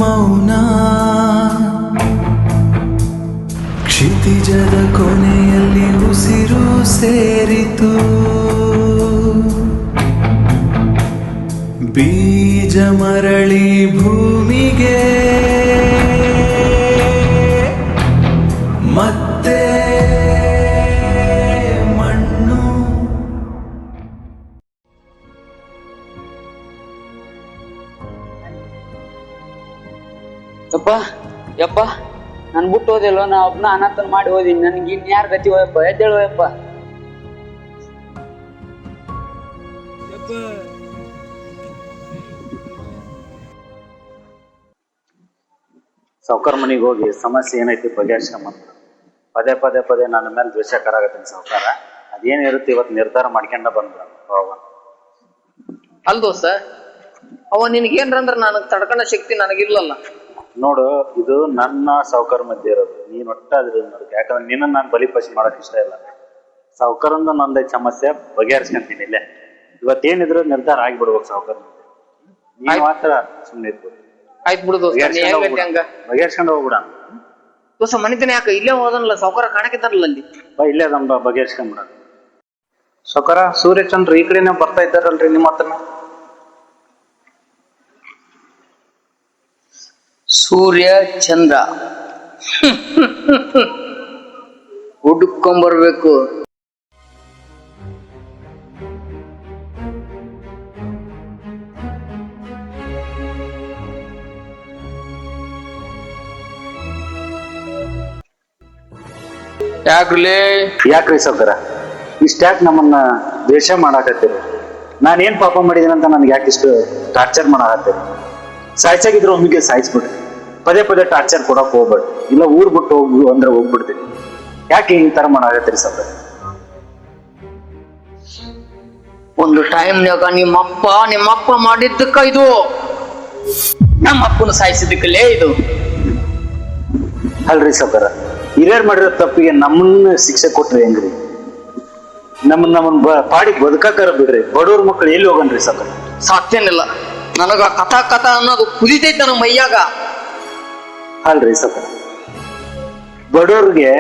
ಮೌನ ಕ್ಷಿತಿಜದ ಕೊನೆಯಲ್ಲಿ ಉಸಿರು ಸೇರಿತು. ಬೀಜ ಮರಳಿ ಭೂಮಿಗೆ ಮತ್ತೆ ಮಣ್ಣು. ಯಪ್ಪ ನನ್ ಬಿಟ್ಟು ಹೋದಿಲ್ವ? ನಾ ಒಬ್ನ ಅನಾಥನ್ ಮಾಡಿ ಹೋದಿನಿ. ನನ್ಗೆ ಇನ್ಯಾರ ಗತಿ ಹೋಯಪ್ಪ? ಎದ್ದೇಳುವಪ್ಪ. ಸಾವುಕಾರ ಮನೆಗೆ ಹೋಗಿ ಸಮಸ್ಯೆ ಏನೈತಿ ಬಗೆಹರಿಸ್ಕೊಂಬಂತ. ಪದೇ ಪದೇ ಪದೇ ನನ್ನ ಮೇಲೆ ದ್ವೇಷ ಕರಾಗತ್ತೀನಿ ಸಾವುಕಾರ. ಅದೇನಿರುತ್ತೆ ಇವತ್ತು ನಿರ್ಧಾರ ಮಾಡ್ಕೊಂಡ ಬಂದ್ರ ಅಲ್ ದೋಸ್ತ ಅವ ನಿನಗೇನ್ರಂದ್ರ ನನಗ್ ತಡ್ಕಣ ಶಕ್ತಿ ನನಗಿಲ್ಲಲ್ಲ. ನೋಡು, ಇದು ನನ್ನ ಸಾವುಕಾರ ಮಧ್ಯೆ ಇರೋದು. ನೀನ್ ಒಟ್ಟಾದ್ರೆ ನೋಡ್ಕ, ಯಾಕಂದ್ರೆ ನಿನ್ನ ನಾನು ಬಲಿಪಶು ಮಾಡಕ್ ಇಷ್ಟ ಇಲ್ಲ. ಸಾವುಕಾರಂದು ನಂದೈದು ಸಮಸ್ಯೆ ಬಗೆಹರಿಸ್ಕೊಂತೀನಿ ಇಲ್ಲೇ. ಇವತ್ತೇನಿದ್ರು ನಿರ್ಧಾರ ಆಗಿಬಿಡ್ಬೇಕು ಸಾವುಕಾರ. ನೀನ್ ಮಾತ್ರ ಸುಮ್ಮನೆ ಇರ್ಬೋದು. ಆಯ್ತು ಬಿಡು ದೋಸ್ತ, ನೀ ಹೆಂಗ್ ಹೇಳ್ತಿ ಹಂಗ. ಬಗೆಹರಿಸ್ಕೊಂಡು ಹೋಗ್ಬಿಡ. ದೋಸ್ತ ಮನಿತನ ಯಾಕ ಇಲ್ಲೇ ಹೋದನಲ್ಲ, ಸಾವುಕಾರ ಕಾಣಕಿದ್ದಾರಲ್ಲ ಅಲ್ಲಿ. ಇಲ್ಲೇ ನಮ್ ಬಗೆಹರಿಸ್ಕೊಂಡ್ಬಿಡ. ಸಾವುಕಾರ, ಸೂರ್ಯಚಂದ್ರ ಈ ಕಡೆನೇ ಬರ್ತಾ ಇದ್ದಾರಲ್ರಿ ನಿಮ್ಮ ಹತ್ರನ? ಸೂರ್ಯ ಚಂದ್ರ ಹುಡುಕೊಂಬರ್ಬೇಕು. ಯಾಕ್ರಿ ಸಾವುಕಾರ ಇಷ್ಟ್ಯಾಕ್ ನಮ್ಮನ್ನ ದ್ವೇಷ ಮಾಡಾಕತ್ತೀರಿ? ನಾನೇನ್ ಪಾಪ ಮಾಡಿದೀನಿ ಅಂತ ನನ್ಗೆ ಯಾಕೆ ಇಷ್ಟು ಟಾರ್ಚರ್ ಮಾಡಾಕತ್ತೀರಿ? ಸಾಯ್ಸಾಗಿದ್ರು ಒಮ್ಮಿಗೆ ಸಾಯಿಸ್ಬಿಡ್ರಿ. ಪದೇ ಪದೇ ಟಾರ್ಚರ್ ಕೊಡಕ್ ಹೋಗ್ಬೇಡಿ. ಇಲ್ಲ ಊರ್ ಬಿಟ್ಟು ಹೋಗು ಅಂದ್ರೆ ಹೋಗ್ಬಿಡ್ತೀನಿ. ಯಾಕೆ ಈ ತರ ಮಾಡಾಕತ್ತೀರಿ ಸಾವುಕಾರ? ಒಂದು ಟೈಮ್ನಾಗ ನಿಮ್ಮಪ್ಪ ಮಾಡಿದ್ದಕ್ಕ ಇದು, ನಮ್ಮ ಅಪ್ಪನ ಸಾಯಿಸಿದ್ದಕ್ಕಲ್ಲೇ ಇದು. ಅಲ್ರಿ ಸಾವುಕಾರ, ಹಿರಿಯರ್ ಮಾಡಿರೋ ತಪ್ಪಿಗೆ ನಮ್ಮನ್ನ ಶಿಕ್ಷೆ ಕೊಟ್ರಿ ಹೆಂಗ್ರಿ? ನಮ್ಮನ್ನ ಪಾಡಿಗೆ ಬದುಕಾಕರ ಬಿಡ್ರಿ. ಬಡವ್ರ ಮಕ್ಕಳು ಎಲ್ಲಿ ಹೋಗನ್ರಿ ಸಾವುಕಾರ? ಸಾಧ್ಯನಿಲ್ಲ. ನನಗ ಕಥಾ ಅನ್ನೋದು ಕುದಿತೈತೆ ನನ್ನ ಮೈಯಾಗ. ಅಲ್ರಿ ಸಾವುಕಾರ, ಬಡವ್ರಿಗೆ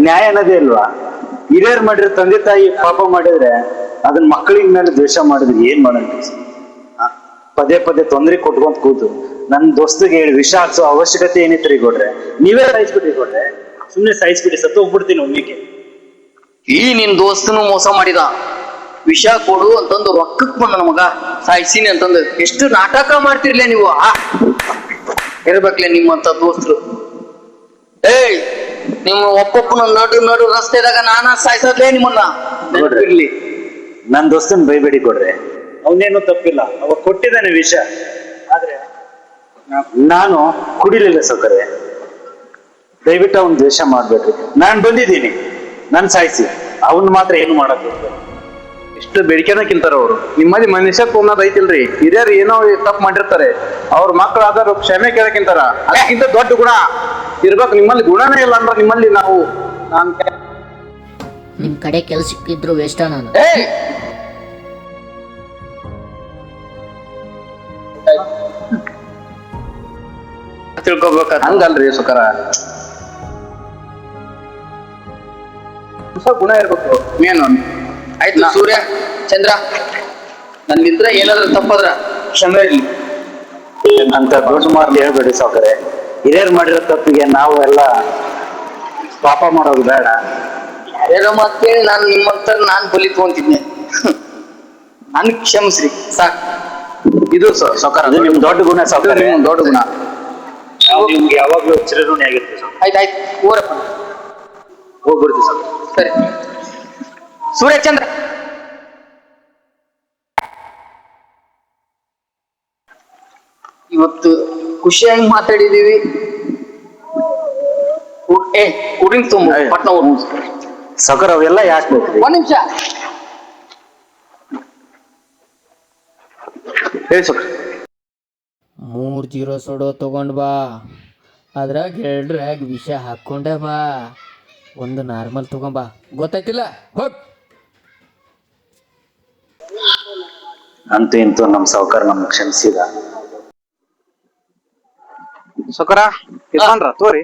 ನ್ಯಾಯ ಅನ್ನೋದೇ ಇಲ್ವಾ? ಹಿರಿಯರ್ ಮಾಡಿರೋ ತಂದೆ ತಾಯಿ ಪಾಪ ಮಾಡಿದ್ರೆ ಅದನ್ನ ಮಕ್ಕಳಿನ ಮೇಲೆ ದ್ವೇಷ ಮಾಡಿದ್ರೆ ಏನ್ ಮಾಡನ್ರಿ? ಪದೇ ಪದೇ ತೊಂದರೆ ಕೊಟ್ಕೊಂತ ಕೂತು ನನ್ ದೋಸ್ತಿಗೆ ಹೇಳಿ ವಿಷ ಹಾಕ್ಸೋ ಅವಶ್ಯಕತೆ ಏನಿತ್ರಿ ಕೊಡ್ರೆ? ನೀವೇ ಸಾಯಿಸ್ಬಿಟ್ರಿ ಕೊಡ್ರೆ. ಸುಮ್ನೆ ಸಾಯಿಸ್ಬಿಟ್ಟು ಸತ್ತು ಹೋಗ್ಬಿಡ್ತೀನಿ ಒಮ್ಮಿಗೆ. ಈ ನಿನ್ ದೋಸ್ತನು ಮೋಸ ಮಾಡಿದ. ವಿಷ ಕೊಡು ಅಂತಂದು ರೊಕ್ಕಕ್ ಬಂದ ನಮಗ ಸಾಯಿಸಿನಿ ಅಂತಂದು ಎಷ್ಟು ನಾಟಕ ಮಾಡ್ತಿರ್ಲೇ ನೀವು. ಇರ್ಬೇಕ್ಲೆ ನಿಮ್ಮಂತ ದೋಸ್ತರು. ಏಯ್, ನಿಮ್ಮ ಒಪ್ಪಪ್ಪನ ನಡು ರಸ್ತೆದಾಗ ನಾನಾ ಸಾಯಿಸೋದ್ಲೇ ನಿಮ್ಮನ್ನ. ನೆನಪಿರ್ಲಿ. ನನ್ ದೋಸ್ತನ್ ಬೈಬೇಡಿ ಕೊಡ್ರೆ. ಅವನೇನು ತಪ್ಪಿಲ್ಲ, ಅವ ಕೊಟ್ಟಿದ್ದಾನೆ ವಿಷ. ಆದ್ರೆ ನಾನು ಕುಡಿಲಿಲ್ಲ ಸಾವುಕಾರೆ. ದಯವಿಟ್ಟು ಅವನ್ ದ್ವೇಷ ಮಾಡ್ಬೇಡ್ರಿ. ನಾನ್ ಬಂದಿದ್ದೀನಿ, ನನ್ ಸಾಯಿಸಿ. ಅವನ್ ಮಾತ್ರ ಏನು ಮಾಡಕ್ ಇಷ್ಟು ಬೇಡಿಕೆನ ಕಿಂತಾರ ಅವರು. ನಿಮ್ಮಲ್ಲಿ ಮನುಷ್ಯತ್ವ ಅನ್ನೋದು ಐತಿಲ್ರಿ. ಹಿರಿಯರು ಏನೋ ತಪ್ಪು ಮಾಡಿರ್ತಾರೆ, ಅವ್ರ ಮಕ್ಕಳು ಆದರೂ ಕ್ಷಮೆ ಕೇಳಕ್ಕಿಂತಾರ. ಅದಕ್ಕಿಂತ ದೊಡ್ಡ ಗುಣ ಇರ್ಬೇಕು. ನಿಮ್ಮಲ್ಲಿ ಗುಣನೇ ಇಲ್ಲ ಅಂದ್ರೆ ನಿಮ್ಮಲ್ಲಿ ನಾನ್ ನಿಮ್ ಕಡೆ ಕೆಲ್ಸಕ್ಕಿದ್ರು ವೇಷ್ಟ ನಾನು. ತಿಳ್ಕೊಬೇಕ. ಹಂಗಲ್ರಿ ಸುಕರ, ಗುಣ ಇರ್ಬೇಕು ಮೇನು. ಆಯ್ತು ಸೂರ್ಯ ಚಂದ್ರ, ನನ್ನಿಂದ ಏನಾದ್ರೂ ತಪ್ಪದ್ರ ಕ್ಷಮೆ ಇರ್ಲಿ ಅಂತ ದೊಡ್ಡ ಮಾರ್ಲಿ ಹೇಳ್ಬೇಡಿ ಸಾವುಕಾರೆ. ಹಿರಿಯರ್ ಮಾಡಿರೋ ತಪ್ಪಿಗೆ ನಾವು ಎಲ್ಲ ಪಾಪ ಮಾಡೋದು ಬೇಡ. ಯಾರ್ಯಾರ ಮತ್ತೆ ನಾನು ನಿಮ್ಮಂತ ನಾನ್ ಬಲಿ ತಗೊಂತಿದ್ನೆ. ನನ್ ಕ್ಷಮಿಸ್ರಿ ಸಾಕ್. ಇದು ಸಾವುಕಾರ, ಅದು ನಿಮ್ ದೊಡ್ಡ ಗುಣ ಸಾವುಕಾರ. ದೊಡ್ಡ ಗುಣ. ನಾವು ನಿಮ್ಗೆ ಯಾವಾಗ್ಲೂ ಚಿರಋಣಿ ಆಗಿರ್ತೀವಿ ಸಾವುಕಾರ. ಆಯ್ತಾಯ್ತು, ಓರಪ್ಪ ಹೋಗ್ಬಿಡ್ತೀವಿ ಸಾವುಕಾರ. ಸರಿ. ಸೂರ್ಯಚಂದ್ರ, ಇವತ್ತು ಖುಷಿಯಾಗಿ ಮಾತಾಡಿದೀವಿ. ಕುಡಿಂಗ್ ತುಂಬ ಪಟ್ನ ಸಾವುಕಾರ ಅವೆಲ್ಲ ಯಾಕೆ ಬೇಕು? ಒಂದ್ ನಿಮಿಷ ಹೇಳಿ ಸಾವುಕಾರ. 3 ಸೊಡೋ ತಗೊಂಡ್ ಬಾ. ಅದ್ರಾಗ 2 ವಿಷ ಹಾಕೊಂಡೆ ಬಾ. ಒಂದು ನಾರ್ಮಲ್ ತಗೊಂಬಾ, ಗೊತ್ತಾಯ್ತಿಲ್ಲ? ಹೋಗ್. ಅಂತೂ ಇಂತೂ ನಮ್ ಸಾವುಕಾರ ನಮ್ಗೆ ಕ್ಷಮಿಸಿದ. ಸಾವುಕಾರ ಇರ್ತಾನ್ರ ತೋರಿ.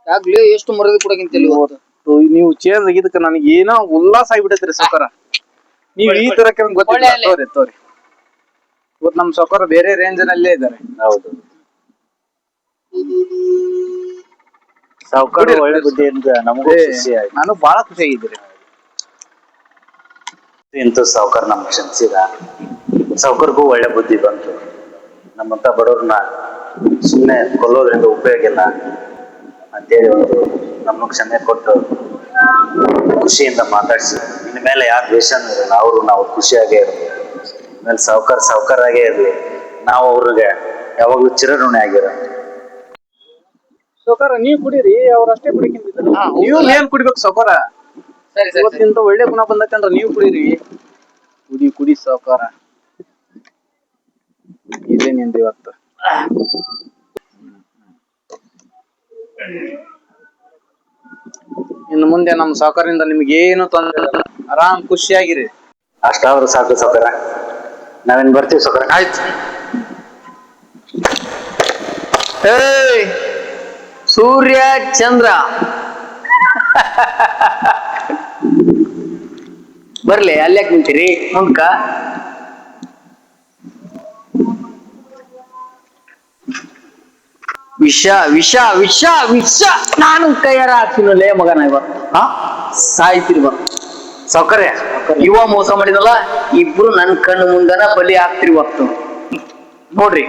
ಯಾಗ್ಲೇ ಎಷ್ಟು ಮರದಿ ಕೊಡಗಿಂತಲ್ಲಿ ನೀವು ಚೇಂಜ್ ಆಗಿದ್ದಕ್ಕೆ ನನಗೆ ಏನೋ ಉಲ್ಲಾಸ ಆಗಿಬಿಟ್ಟೈತ್ರಿ ಸಾವುಕಾರ. ನೀವ್ ಈ ತರ ಗೊತ್ತಿಲ್ಲ. ತೋರಿ ಇವತ್ತು ನಮ್ ಸಾವುಕಾರ ಬೇರೆ ರೇಂಜ್ ನಲ್ಲೇ ಇದ್ದಾರೆ. ಹೌದು, ಸಾವುಕಾರ ಒಳ್ಳೆ ಬುದ್ಧಿಯಿಂದ ನಮಗೂ ಖುಷಿ ಆಯ್ತು. ನಾನು ಬಹಳ ಖುಷಿ ಆಗಿದ್ದೀರಿ. ಇಂತೂ ಸಾವುಕಾರ ನಮ್ಗೆ ಕ್ಷಮಿಸಿದ. ಸಾವುಕಾರ್ಗೂ ಒಳ್ಳೆ ಬುದ್ಧಿ ಬಂತು. ನಮ್ಮಂತ ಬಡವ್ರನ್ನ ಸುಮ್ಮನೆ ಕೊಲ್ಲೋದ್ರಿಂದ ಉಪಯೋಗ ಇಲ್ಲ ಅಂತೇಳಿ ಒಂದು ನಮ್ಗೆ ಕ್ಷಮೆ ಕೊಟ್ಟು ಖುಷಿಯಿಂದ ಮಾತಾಡ್ಸಿ, ಇನ್ ಮೇಲೆ ಯಾರು ದ್ವೇಷನೂ ಇರಲ್ಲ. ನಾವು ಖುಷಿಯಾಗೇ ಇರ್ತೀವಿ. ಆಮೇಲೆ ಸಾವುಕಾರಾಗೇ ಇರ್ಲಿ. ನಾವು ಅವ್ರಿಗೆ ಯಾವಾಗ್ಲೂ ಚಿರಋಣಿ ಆಗಿರೋ. ಸಾವುಕಾರ ನೀವ್ ಕುಡೀರಿ, ಅವ್ರಷ್ಟೇ ಕುಡಿಕಿಂತಿದ್ದಾರೆ. ನೀವು ಏನ್ ಕುಡಿಬೇಕು ಸಾವುಕಾರ? ಇವತ್ತಿಂತ ಒಳ್ಳೆ ಗುಣ ಬಂದಕ್ಕಂದ್ರ ನೀವು ಕುಡೀರಿ. ಕುಡಿ ಸಾವುಕಾರ. ಇದೇ ನಿಂದ ಇವತ್ತು. ಇನ್ನು ಮುಂದೆ ನಮ್ಮ ಸಾವುಕಾರರಿಂದ ನಿಮ್ಗೆ ಏನು ತೊಂದರೆ ಇಲ್ಲ. ಆರಾಮ್ ಖುಷಿಯಾಗಿರಿ. ಅಷ್ಟಾದ್ರೂ ಸಾಕು ಸಾವುಕಾರ, ನಾವೇನ್ ಬರ್ತೀವಿ ಸಾವುಕಾರ. ಆಯ್ತು. ಏಯ್ ಸೂರ್ಯ ಚಂದ್ರ ಬರ್ಲಿ, ಅಲ್ಯಾಕ್ ನಿಂತೀರಿ ಮುಂದ್ಕ? ವಿಷ ವಿಷ ವಿಷ ವಿಷ ನಾನು ಕೈಯಾರ ಹಾಕ್ತೀನಲ್ಲೇ ಮಗನ ಇವತ್ತು. ಸಾಯ್ತೀರಿ ಬಾ ಸೌಕರ್ಯ. ಇವ ಮೋಸ ಮಾಡಿದಲ್ಲ, ಇಬ್ರು ನನ್ನ ಕಣ್ಣು ಮುಂದನ ಬಲಿ ಆಗ್ತಿರಿ ಇವತ್ತು ನೋಡ್ರಿ.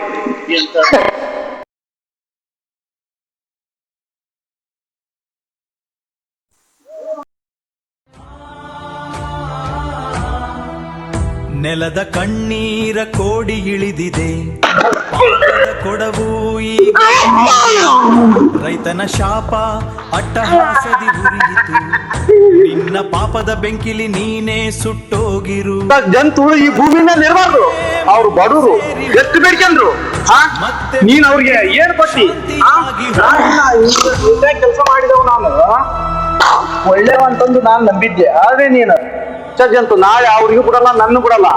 ನೆಲದ ಕಣ್ಣೀರ ಕೋಡಿ ಇಳಿದಿದೆ, ಕೊಡವು ಈಗ ರೈತನ ಶಾಪ ಅಟ್ಟಹಾಸದಿ ಉರಿಯಿತು, ನಿನ್ನ ಪಾಪದ ಬೆಂಕಿಲಿ ನೀನೇ ಸುಟ್ಟೋಗಿರು. ಜಂತು ಈ ಭೂಮಿನ ನಿರ್ಬಾರ್ದು. ಅವ್ರು ಬಡವರು ಎಷ್ಟು ಬೇಡ್ಕೊಂಡ್ರು, ನೀನ್ ಅವ್ರಿಗೆ ಏನ್ ಕೊಟ್ಟಿ? ಕೆಲಸ ಮಾಡಿದವು ನಾನು ಒಳ್ಳೆವ ಅಂತಂದು ನಾನ್ ನಂಬಿದ್ದೆ. ಆದ್ರೆ ನೀನು ಜಂತು ನಾಳೆ ಅವ್ರಿಗೂ ಬಿಡಲ್ಲ, ನನ್ನ ಬಿಡಲ್ಲ.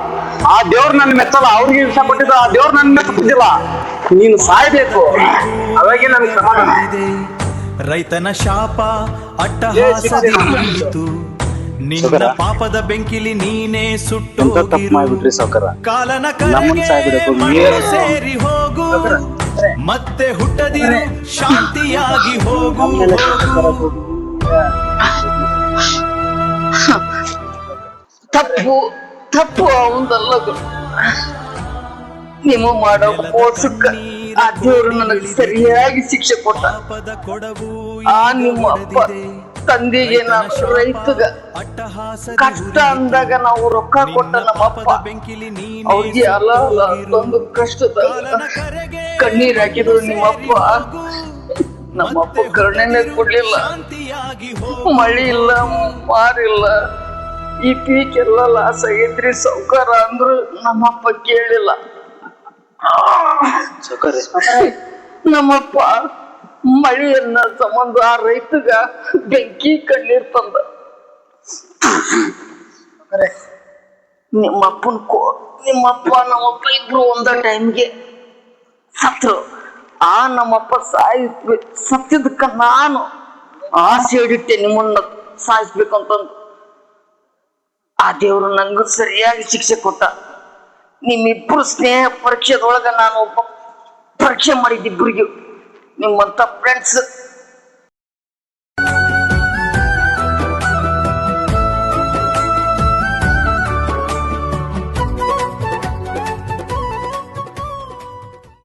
ಆ ದೇವ್ರ ನನ್ನ ಮೆಚ್ಚಲ್ಲ, ಅವ್ರಿಗೆ ವಿಷ ಕೊಟ್ಟಿದ್ದ ಆ ದೇವ್ರ ನನ್ನ ಮೆಚ್ಚಿದ್ದಿಲ್ಲ. ನೀನು ಸಾಯ್ಬೇಕು, ಅವಾಗೆ ನನ್ಗೆ ಸಮಾಧಾನ. ರೈತನ ಶಾಪ ಅಟ್ಟಹಾಸದಿ ಉರಿಯಿತು, ನಿನ್ನ ಪಾಪದ ಬೆಂಕಿಲಿ ನೀನೇ ಸುಟ್ಟೋಗಿರು. ಕಾಲನ ಕರೆಗೆ ಮಣ್ಣು ಸೇರಿ ಹೋಗು, ಮತ್ತೆ ಹುಟ್ಟದಿರು ಶಾಂತಿಯಾಗಿ ಹೋಗು. ತಪ್ಪು ತಪ್ಪು ಅವಂದಲ್ಲ, ನೀವು ಮಾಡೋ ಮೋಸಕ್ಕ ಆ ದೇವ್ರು ನನಗೆ ಸರಿಯಾಗಿ ಶಿಕ್ಷೆ ಕೊಟ್ಟ. ಆ ನಿಮ್ಮ ಅಪ್ಪ ತಂದೆಗೆ ನಾನು ರೈತಗ ಕಷ್ಟ ಅಂದಾಗ ನಾವು ರೊಕ್ಕ ಕೊಟ್ಟ ನಮ್ಮಪ್ಪ ಅವ್ರಿಗೆ ಅಲ್ಲ ಒಂದು ಕಷ್ಟದ ಕಣ್ಣೀರ್ ಹಾಕಿದ್ರು ನಿಮ್ಮಪ್ಪ. ನಮ್ಮಪ್ಪ ಕರುಣೆನೇ ಕೊಡ್ಲಿಲ್ಲ, ಮಳಿ ಇಲ್ಲ ಮಾರಿಲ್ಲ, ಈ ಪೀಕ್ ಎಲ್ಲ ಲಾಸ್ ಆಗೈತ್ರಿ ಸೌಕಾರ ಅಂದ್ರು ನಮ್ಮಪ್ಪ ಕೇಳಿಲ್ಲ. ನಮ್ಮಪ್ಪ ಮಳೆಯನ್ನ ಸಂಬಂಧ ಆ ರೈತಗ ಬೆಂಕಿ ಕಣ್ಣೀರ್ ತಂದ. ನಿಮ್ಮಪ್ಪ ನಮ್ಮಪ್ಪ ಇಬ್ರು ಒಂದ ಟೈಮ್ಗೆ ಸತ್ರು. ಆ ನಮ್ಮಪ್ಪ ಸತ್ತಿದ್ದಕ್ಕ ನಾನು ಆಸೆ ಹಿಡಿಟ್ಟೆ ನಿಮ್ಮನ್ನ ಸಾಯಿಸ್ಬೇಕಂತಂದು. ಆ ದೇವ್ರು ನಂಗೂ ಸರಿಯಾಗಿ ಶಿಕ್ಷೆ ಕೊಟ್ಟ. ನಿಮ್ಮಿಬ್ರು ಸ್ನೇಹ ಪರೀಕ್ಷೆದೊಳಗ ನಾನು ಒಬ್ಬ ಪರೀಕ್ಷೆ ಮಾಡಿದ್ದಿಬ್ರಿಗೂ. ನಿಮ್ಮಂತ ಫ್ರೆಂಡ್ಸ್